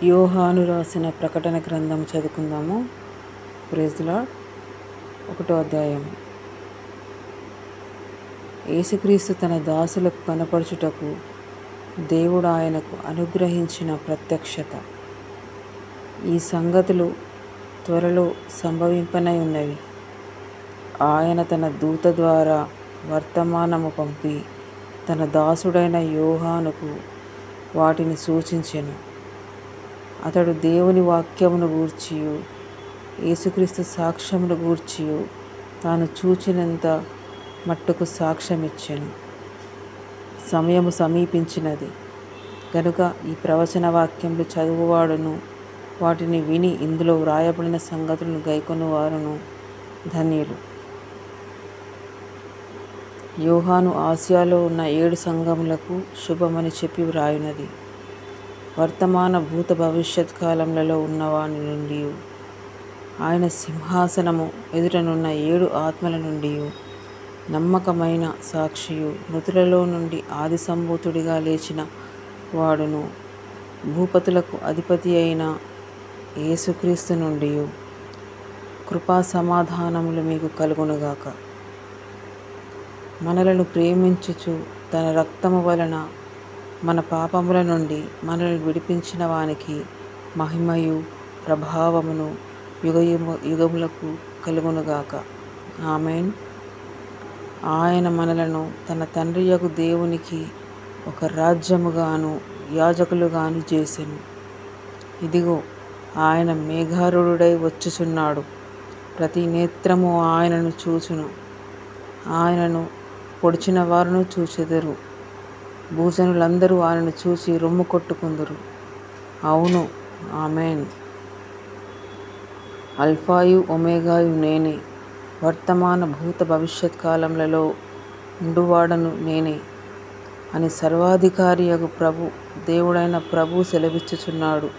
యోహాను రాసిన ప్రకటన గ్రంథం చదువుకుందాము. Praise the lord. 1వ అధ్యాయం. యేసుక్రీస్తు తన దాసులకు కనపరచుటకు దేవుడు ఆయనకు అనుగ్రహించిన ప్రత్యక్షత. ఈ సంగతులు త్వరలో సంభవింపనై ఉన్నవి. ఆయన తన దూత ద్వారా వర్తమానము పంపి తన దాసుడైన యోహానుకు వాటిని సూచించెను. అతడు దేవుని వాక్యమును గూర్చియు యేసుక్రీస్తు సాక్ష్యమును గూర్చియు తాను చూచినంత మట్టుకు సాక్ష్యమిచ్చెను. సమయము సమీపించినది గనుక ఈ ప్రవచన వాక్యములు చదువువాడును వాటిని విని ఇందులో వ్రాయబడిన సంగతులను గైకొనువారును ధన్యులు. యోహాను ఆసియాలో ఉన్న 7 సంఘములకు శుభమని చెప్పి వ్రాయునది. వర్తమాన భూత భవిష్యత్ కాలములలో ఉన్నవాని నుండి, ఆయన సింహాసనము ఎదుటనున్న 7 ఆత్మల నుండి, నమ్మకమైన సాక్షియు, మృతులలో నుండి ఆది సంభూతుడిగా లేచిన వాడును, భూపతులకు అధిపతి అయిన యేసుక్రీస్తు నుండి కృపా సమాధానములు మీకు కలుగునుగాక. మనలను ప్రేమించుచు తన రక్తము వలన మన పాపముల నుండి మనల్ని విడిపించిన వానికి మహిమయు ప్రభావమును యుగములకు కలుగునుగాక. ఆమేన్. ఆయన మనలను తన తండ్రియగు దేవునికి ఒక రాజ్యముగాను యాజకులుగాను చేసెను. ఇదిగో, ఆయన మేఘారూఢుడై వచ్చుచున్నాడు. ప్రతి నేత్రము ఆయనను చూచును. ఆయనను పొడిచిన వారును చూచెదరు. భూజనులందరూ ఆయనను చూసి రొమ్ము కొట్టుకుందురు. అవును, ఆమేన్. అల్ఫాయు ఒమేగాయు నేనే, వర్తమాన భూత భవిష్యత్ కాలములలో ఉండువాడను నేనే అని సర్వాధికారియగు ప్రభు దేవుడైన ప్రభు సెలవిచ్చుచున్నాడు.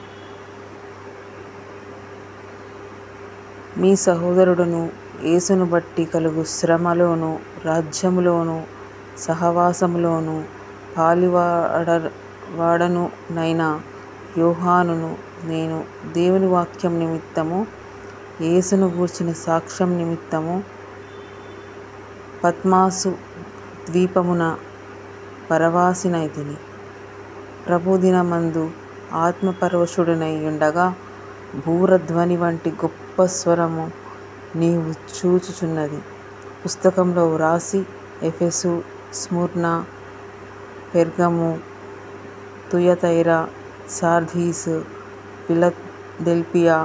మీ సహోదరుడును యేసును బట్టి కలుగు శ్రమలోను రాజ్యములోను సహవాసములోను పాలివాడను నైనా యోహానును నేను దేవుని వాక్యం నిమిత్తము యేసును గూర్చిన సాక్ష్యం నిమిత్తము పత్మాసు ద్వీపమున పరవాసినైతిని. ప్రభుదినమందు ఆత్మపరవశుడనై ఉండగా భూరధ్వని వంటి గొప్ప స్వరము నీవు చూచుచున్నది పుస్తకంలో వ్రాసి ఎఫెసు, స్ముర్న, పెర్గము, తుయతైరా, సార్దీసు, ఫిలదెల్ఫియా,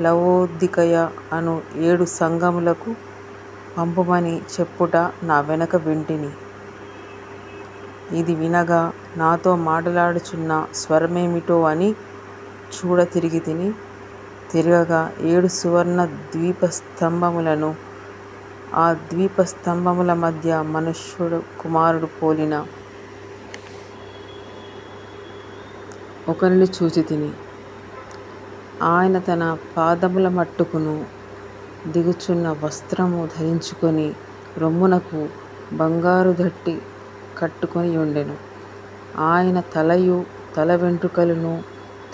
లవోదికయ అను 7 సంఘములకు పంపుమని చెప్పుట నా వెనక వింటిని. ఇది వినగా నాతో మాటలాడుచున్న స్వరమేమిటో అని చూడ తిరిగితిని. తిరగగా 7 సువర్ణ ద్వీపస్తంభములను, ఆ ద్వీపస్తంభముల మధ్య మనుష్యుడు కుమారుడు పోలిన ఒకరిని చూచితిని. ఆయన తన పాదముల మట్టుకును దిగుచున్న వస్త్రము ధరించుకొని రొమ్మునకు బంగారు దట్టి కట్టుకొని ఉండెను. ఆయన తలయు తల వెంట్రుకలను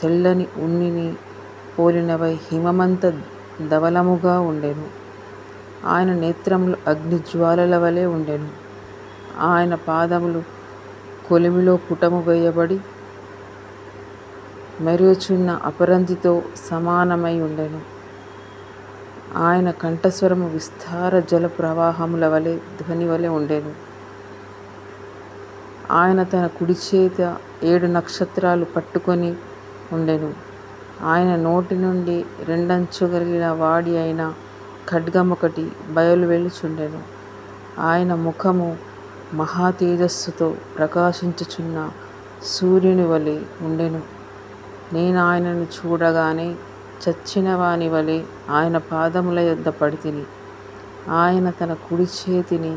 తెల్లని ఉన్నిని పోలినవై హిమమంత ధవలముగా ఉండెను. ఆయన నేత్రములు అగ్నిజ్వాలల వలె ఉండెను. ఆయన పాదములు కొలిమిలో పుటము వేయబడి మెరుగుచున్న అపరంజితో సమానమై ఉండెను. ఆయన కంఠస్వరము విస్తార జల ప్రవాహముల వలె ధ్వని వలె ఉండెను. ఆయన తన కుడి చేత 7 నక్షత్రాలు పట్టుకొని ఉండెను. ఆయన నోటి నుండి 2 అంచుగలిగిన వాడి అయిన ఖడ్గమొకటి బయలు వెలుచుండెను. ఆయన ముఖము మహా తేజస్సుతో ప్రకాశించుచున్న సూర్యుని వలె ఉండెను. నేను ఆయనను చూడగానే చచ్చిన వాని వలె ఆయన పాదముల యొద్ద పడితిని. ఆయన తన కుడి చేతిని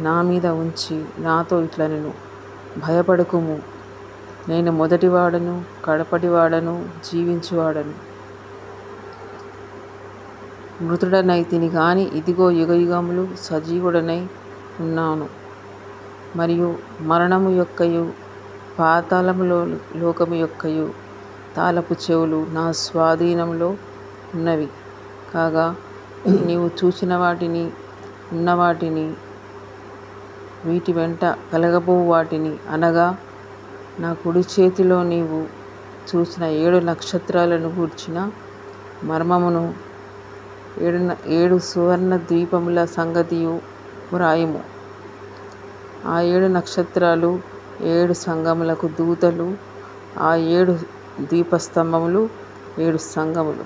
నా మీద ఉంచి నాతో ఇట్లనెను, భయపడకుము, నేను మొదటివాడను కడపటివాడను జీవించువాడను. మృతుడనైతిని గాని ఇదిగో యుగయుగములు సజీవుడనై ఉన్నాను. మరియు మరణము యొక్కయు పాతాళము లోకము యొక్కయు తాళపు చెవులు నా స్వాధీనంలో ఉన్నవి కాగా, నీవు చూచిన వాటిని, ఉన్న వాటిని, వీటి వెంట కలగబో వాటిని, అనగా నా కుడి చేతిలో నీవు చూసిన 7 నక్షత్రాలను గూర్చిన మర్మమును, 7 సువర్ణ ద్వీపముల సంగతియు వ్రాయుము. ఆ 7 నక్షత్రాలు 7 సంఘములకు దూతలు, ఆ 7 దీపస్తంభములు 7 సంఘములు.